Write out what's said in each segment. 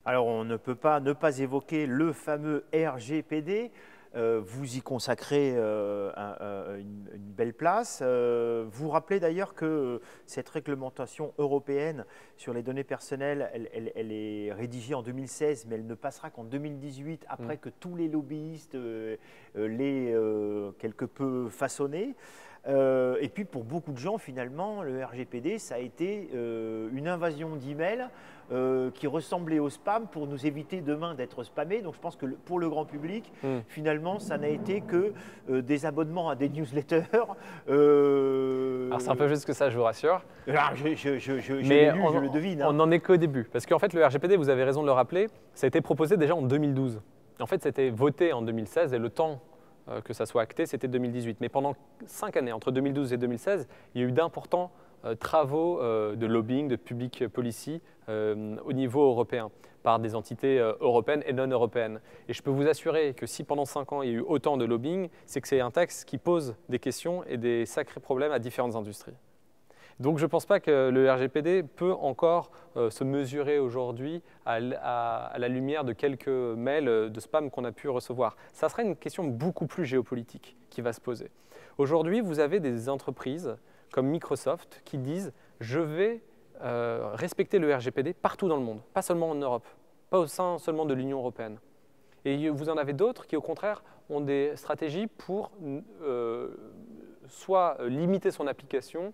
Alors, on ne peut pas ne pas évoquer le fameux RGPD. Vous y consacrez une belle place. Vous rappelez d'ailleurs que cette réglementation européenne sur les données personnelles, elle est rédigée en 2016, mais elle ne passera qu'en 2018, après que tous les lobbyistes l'aient quelque peu façonnée. Et puis pour beaucoup de gens, finalement, le RGPD, ça a été une invasion d'emails qui ressemblait au spam pour nous éviter demain d'être spammés. Donc je pense que pour le grand public, finalement, ça n'a été que des abonnements à des newsletters. Alors c'est un peu juste que ça, je vous rassure. Je Mais l'ai lu, je le devine. on n'en est qu'au début. Parce qu'en fait, le RGPD, vous avez raison de le rappeler, ça a été proposé déjà en 2012. En fait, c'était voté en 2016 et le temps que ça soit acté, c'était 2018. Mais pendant 5 années, entre 2012 et 2016, il y a eu d'importants travaux de lobbying, de public policy au niveau européen par des entités européennes et non européennes. Et je peux vous assurer que si pendant 5 ans il y a eu autant de lobbying, c'est que c'est un texte qui pose des questions et des sacrés problèmes à différentes industries. Donc je ne pense pas que le RGPD peut encore se mesurer aujourd'hui à la lumière de quelques mails de spam qu'on a pu recevoir. Ça sera une question beaucoup plus géopolitique qui va se poser. Aujourd'hui, vous avez des entreprises comme Microsoft qui disent « je vais respecter le RGPD partout dans le monde, pas seulement en Europe, pas au sein seulement de l'Union européenne ». Et vous en avez d'autres qui, au contraire, ont des stratégies pour soit limiter son application,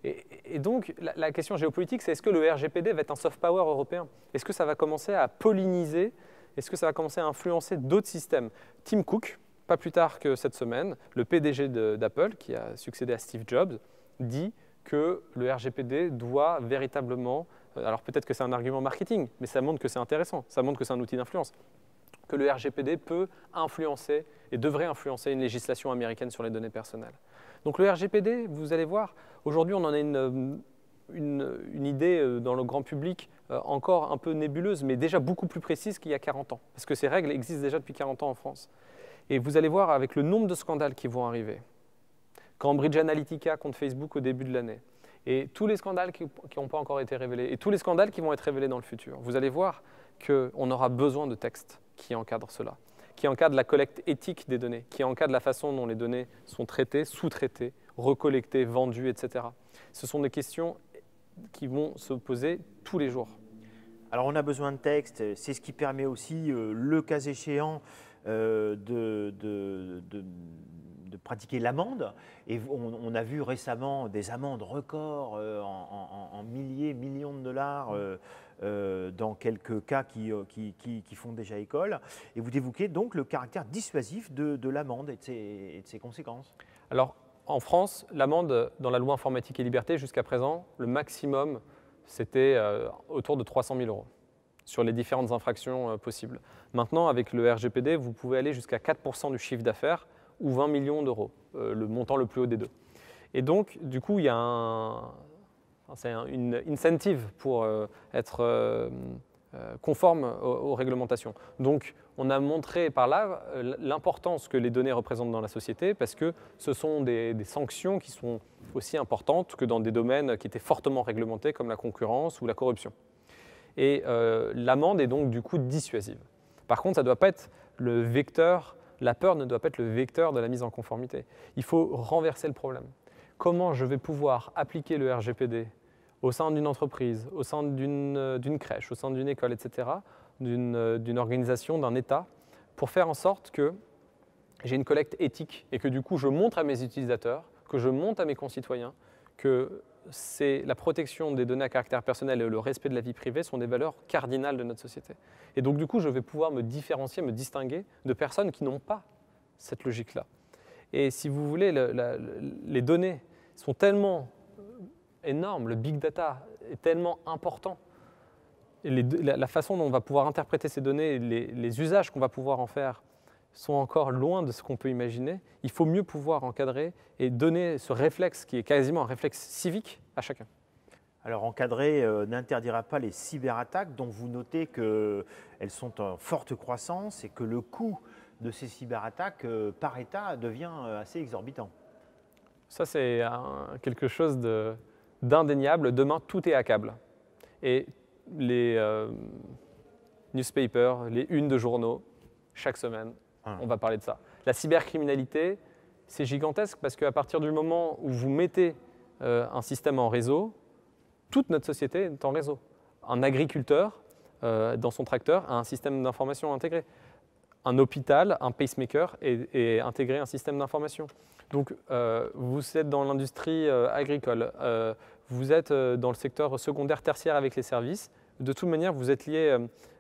et donc, la question géopolitique, c'est est-ce que le RGPD va être un soft power européen? Est-ce que ça va commencer à polliniser? Est-ce que ça va commencer à influencer d'autres systèmes? Tim Cook, pas plus tard que cette semaine, le PDG d'Apple, qui a succédé à Steve Jobs, dit que le RGPD doit véritablement, alors peut-être que c'est un argument marketing, mais ça montre que c'est intéressant, ça montre que c'est un outil d'influence, que le RGPD peut influencer et devrait influencer une législation américaine sur les données personnelles. Donc le RGPD, vous allez voir, aujourd'hui on en a une idée dans le grand public encore un peu nébuleuse, mais déjà beaucoup plus précise qu'il y a 40 ans, parce que ces règles existent déjà depuis 40 ans en France. Et vous allez voir avec le nombre de scandales qui vont arriver, Cambridge Analytica contre Facebook au début de l'année, et tous les scandales qui n'ont pas encore été révélés, et tous les scandales qui vont être révélés dans le futur, vous allez voir qu'on aura besoin de textes qui encadrent cela, qui encadrent la collecte éthique des données, qui encadrent la façon dont les données sont traitées, sous-traitées, recollectées, vendues, etc. Ce sont des questions qui vont se poser tous les jours. Alors on a besoin de textes, c'est ce qui permet aussi, le cas échéant, de pratiquer l'amende. Et on a vu récemment des amendes records en milliers, millions de dollars dans quelques cas qui font déjà école. Et vous évoquez donc le caractère dissuasif de l'amende et de ses conséquences. Alors, en France, l'amende dans la loi informatique et liberté, jusqu'à présent, le maximum, c'était autour de 300 000 € sur les différentes infractions possibles. Maintenant, avec le RGPD, vous pouvez aller jusqu'à 4% du chiffre d'affaires ou 20 millions d'euros, le montant le plus haut des deux. Et donc, du coup, il y a une incentive pour être conforme aux réglementations. Donc, on a montré par là l'importance que les données représentent dans la société parce que ce sont des sanctions qui sont aussi importantes que dans des domaines qui étaient fortement réglementés comme la concurrence ou la corruption. Et l'amende est donc du coup dissuasive. Par contre, ça ne doit pas être le vecteur, la peur ne doit pas être le vecteur de la mise en conformité. Il faut renverser le problème. Comment je vais pouvoir appliquer le RGPD au sein d'une entreprise, au sein d'une crèche, au sein d'une école, etc., d'une organisation, d'un État, pour faire en sorte que j'ai une collecte éthique et que du coup je montre à mes utilisateurs, que je montre à mes concitoyens que c'est la protection des données à caractère personnel et le respect de la vie privée sont des valeurs cardinales de notre société. Et donc du coup je vais pouvoir me différencier, me distinguer de personnes qui n'ont pas cette logique-là. Et si vous voulez, les données sont tellement énormes, le big data est tellement important, et la façon dont on va pouvoir interpréter ces données, les usages qu'on va pouvoir en faire sont encore loin de ce qu'on peut imaginer. Il faut mieux pouvoir encadrer et donner ce réflexe qui est quasiment un réflexe civique à chacun. Alors encadrer n'interdira pas les cyberattaques, dont vous notez qu'elles sont en forte croissance et que le coût de ces cyberattaques par État devient assez exorbitant. Ça, c'est quelque chose d'indéniable. Demain, tout est hackable. Et newspapers, les unes de journaux, chaque semaine, on va parler de ça. La cybercriminalité, c'est gigantesque parce qu'à partir du moment où vous mettez un système en réseau, toute notre société est en réseau. Un agriculteur, dans son tracteur, a un système d'information intégré. Un hôpital, un pacemaker est intégré à un système d'information. Donc, vous êtes dans l'industrie agricole, vous êtes dans le secteur secondaire, tertiaire avec les services. De toute manière, vous êtes lié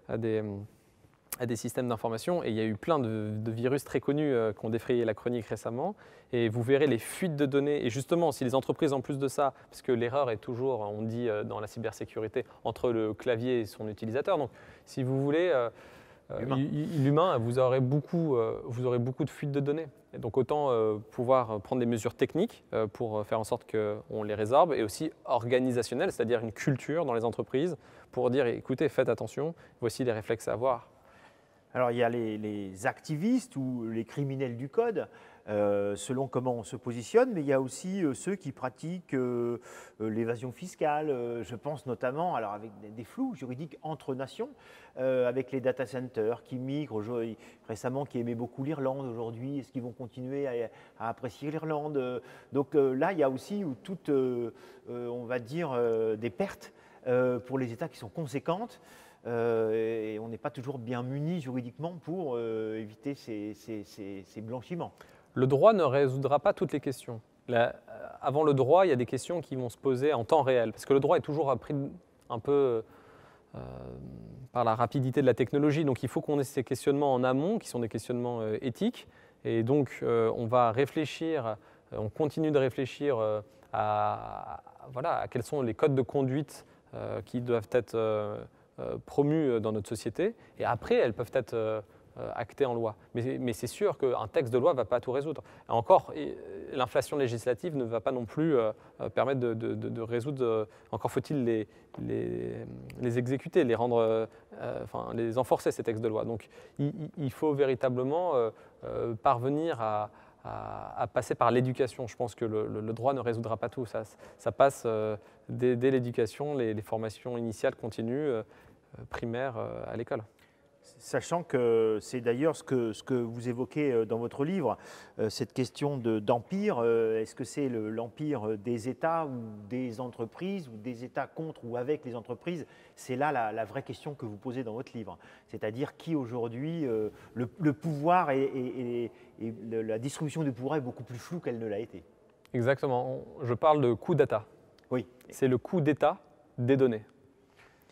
à des systèmes d'information. Et il y a eu plein de virus très connus qui ont défrayé la chronique récemment. Et vous verrez les fuites de données. Et justement, si les entreprises, en plus de ça, parce que l'erreur est toujours, on dit dans la cybersécurité, entre le clavier et son utilisateur. Donc, si vous voulez, l'humain, vous aurez beaucoup de fuites de données. Et donc, autant pouvoir prendre des mesures techniques pour faire en sorte qu'on les résorbe, et aussi organisationnelles, c'est-à-dire une culture dans les entreprises pour dire, écoutez, faites attention, voici les réflexes à avoir. Alors, il y a les activistes ou les criminels du code, selon comment on se positionne, mais il y a aussi ceux qui pratiquent l'évasion fiscale. Je pense notamment, alors avec des flous juridiques entre nations, avec les data centers qui migrent récemment, qui aimaient beaucoup l'Irlande aujourd'hui. Est-ce qu'ils vont continuer à apprécier l'Irlande? Donc là, il y a aussi toutes, on va dire, des pertes pour les États qui sont conséquentes. Et on n'est pas toujours bien muni juridiquement pour éviter ces blanchiments. Le droit ne résoudra pas toutes les questions. Avant le droit, il y a des questions qui vont se poser en temps réel, parce que le droit est toujours appris un peu par la rapidité de la technologie. Donc il faut qu'on ait ces questionnements en amont, qui sont des questionnements éthiques. Et donc on va réfléchir, on continue de réfléchir à quels sont les codes de conduite qui doivent être promues dans notre société, et après elles peuvent être actées en loi. Mais c'est sûr qu'un texte de loi ne va pas tout résoudre. Et encore, l'inflation législative ne va pas non plus permettre de résoudre, encore faut-il les exécuter, les rendre, les enforcer, ces textes de loi. Donc il faut véritablement parvenir à passer par l'éducation. Je pense que le droit ne résoudra pas tout. Ça passe dès l'éducation, les formations initiales continues, primaires à l'école. Sachant que c'est d'ailleurs ce que vous évoquez dans votre livre, cette question d'empire. Est-ce que c'est l'empire des États ou des entreprises, ou des États contre ou avec les entreprises? C'est là la vraie question que vous posez dans votre livre. C'est-à-dire qui aujourd'hui, le pouvoir et la distribution du pouvoir est beaucoup plus floue qu'elle ne l'a été. Exactement. Je parle de coût data. Oui. C'est le coût d'état des données.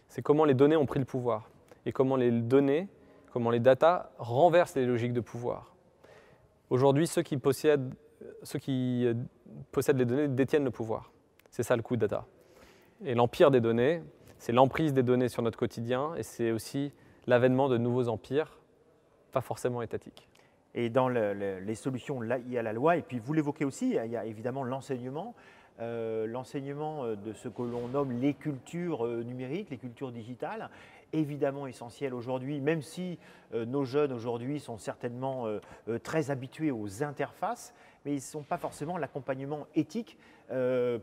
C'est comment les données ont pris le pouvoir et comment les données, comment les data renversent les logiques de pouvoir. Aujourd'hui, ceux qui possèdent les données détiennent le pouvoir. C'est ça le coût data. Et l'empire des données, c'est l'emprise des données sur notre quotidien, et c'est aussi l'avènement de nouveaux empires, pas forcément étatiques. Et dans les solutions, là, il y a la loi, et puis vous l'évoquez aussi, il y a évidemment l'enseignement. L'enseignement de ce que l'on nomme les cultures numériques, les cultures digitales, évidemment essentiel aujourd'hui, même si nos jeunes aujourd'hui sont certainement très habitués aux interfaces, mais ils ne sont pas forcément l'accompagnement éthique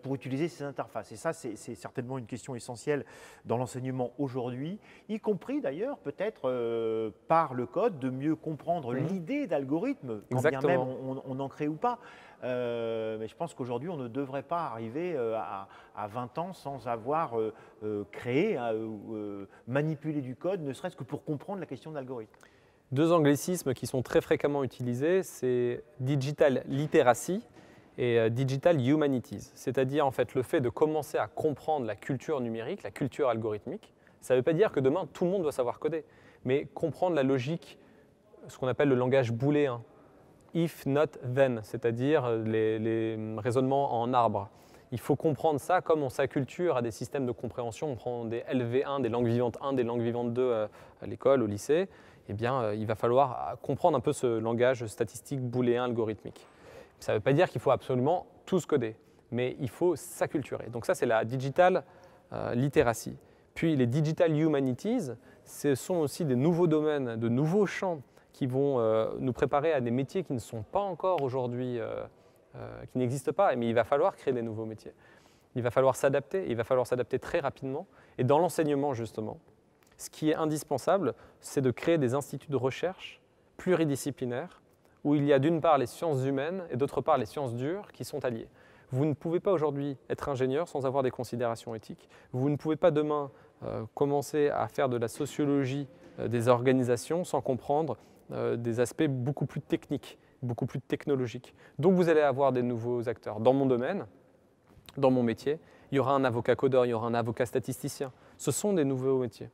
pour utiliser ces interfaces. Et ça, c'est certainement une question essentielle dans l'enseignement aujourd'hui, y compris d'ailleurs peut-être par le code, de mieux comprendre l'idée d'algorithme, quand bien même on en crée ou pas. Mais je pense qu'aujourd'hui, on ne devrait pas arriver à 20 ans sans avoir créé, manipulé du code, ne serait-ce que pour comprendre la question de l'algorithme. Deux anglicismes qui sont très fréquemment utilisés, c'est digital literacy et digital humanities, c'est-à-dire en fait le fait de commencer à comprendre la culture numérique, la culture algorithmique. Ça ne veut pas dire que demain tout le monde doit savoir coder, mais comprendre la logique, ce qu'on appelle le langage booléen. If, not, then, c'est-à-dire les raisonnements en arbre. Il faut comprendre ça comme on s'acculture à des systèmes de compréhension. On prend des LV1, des langues vivantes 1, des langues vivantes 2 à l'école, au lycée. Eh bien, il va falloir comprendre un peu ce langage statistique booléen algorithmique. Ça ne veut pas dire qu'il faut absolument tous coder, mais il faut s'acculturer. Donc ça, c'est la digital literacy. Puis les digital humanities, ce sont aussi des nouveaux domaines, de nouveaux champs qui vont nous préparer à des métiers qui ne sont pas encore aujourd'hui, qui n'existent pas, mais il va falloir créer des nouveaux métiers. Il va falloir s'adapter, il va falloir s'adapter très rapidement. Et dans l'enseignement, justement, ce qui est indispensable, c'est de créer des instituts de recherche pluridisciplinaires où il y a d'une part les sciences humaines et d'autre part les sciences dures qui sont alliées. Vous ne pouvez pas aujourd'hui être ingénieur sans avoir des considérations éthiques. Vous ne pouvez pas demain commencer à faire de la sociologie des organisations sans comprendre des aspects beaucoup plus techniques, beaucoup plus technologiques. Donc vous allez avoir des nouveaux acteurs. Dans mon domaine, dans mon métier, il y aura un avocat codeur, il y aura un avocat statisticien. Ce sont des nouveaux métiers.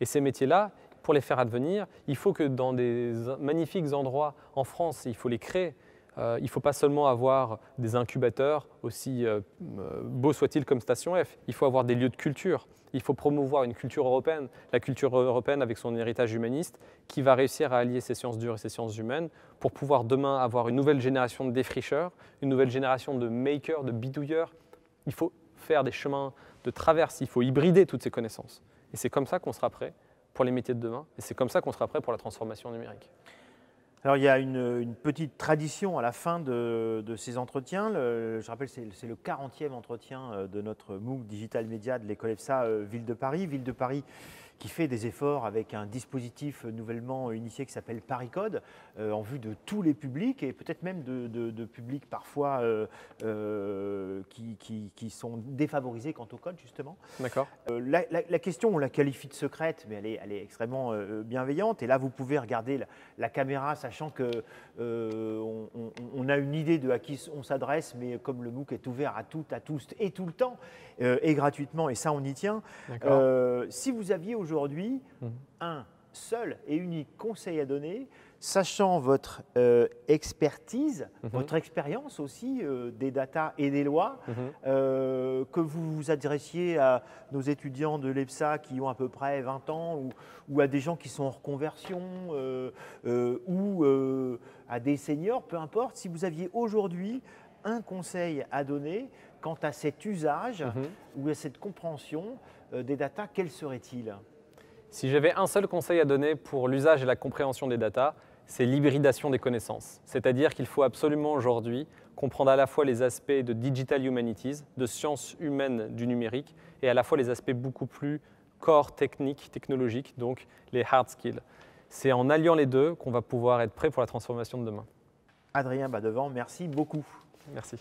Et ces métiers-là, pour les faire advenir, il faut que dans des magnifiques endroits en France, il faut les créer. Il ne faut pas seulement avoir des incubateurs, aussi beaux soient-ils comme Station F. Il faut avoir des lieux de culture. Il faut promouvoir une culture européenne, la culture européenne avec son héritage humaniste, qui va réussir à allier ces sciences dures et ces sciences humaines pour pouvoir demain avoir une nouvelle génération de défricheurs, une nouvelle génération de makers, de bidouilleurs. Il faut faire des chemins de traverse, il faut hybrider toutes ces connaissances. Et c'est comme ça qu'on sera prêt pour les métiers de demain, et c'est comme ça qu'on sera prêt pour la transformation numérique. Alors, il y a une petite tradition à la fin de ces entretiens. Je rappelle, c'est le 40e entretien de notre MOOC Digital Media de l'école EFSA Ville de Paris. Ville de Paris qui fait des efforts avec un dispositif nouvellement initié qui s'appelle Paris Code, en vue de tous les publics et peut-être même de publics parfois qui sont défavorisés quant au code, justement. D'accord. La question, on la qualifie de secrète, mais elle est extrêmement bienveillante. Et là, vous pouvez regarder la caméra, sachant qu'on a une idée de à qui on s'adresse, mais comme le MOOC est ouvert à toutes, à tous et tout le temps, et gratuitement, et ça, on y tient. Si vous aviez aujourd'hui un seul et unique conseil à donner, sachant votre expertise, votre expérience aussi des data et des lois, que vous vous adressiez à nos étudiants de l'EFSA qui ont à peu près 20 ans ou à des gens qui sont en reconversion ou à des seniors, peu importe, si vous aviez aujourd'hui un conseil à donner quant à cet usage ou à cette compréhension des data, quel serait-il ? Si j'avais un seul conseil à donner pour l'usage et la compréhension des data, c'est l'hybridation des connaissances. C'est-à-dire qu'il faut absolument aujourd'hui comprendre à la fois les aspects de digital humanities, de sciences humaines du numérique, et à la fois les aspects beaucoup plus core techniques, technologiques, donc les hard skills. C'est en alliant les deux qu'on va pouvoir être prêt pour la transformation de demain. Adrien Badevant, merci beaucoup. Merci.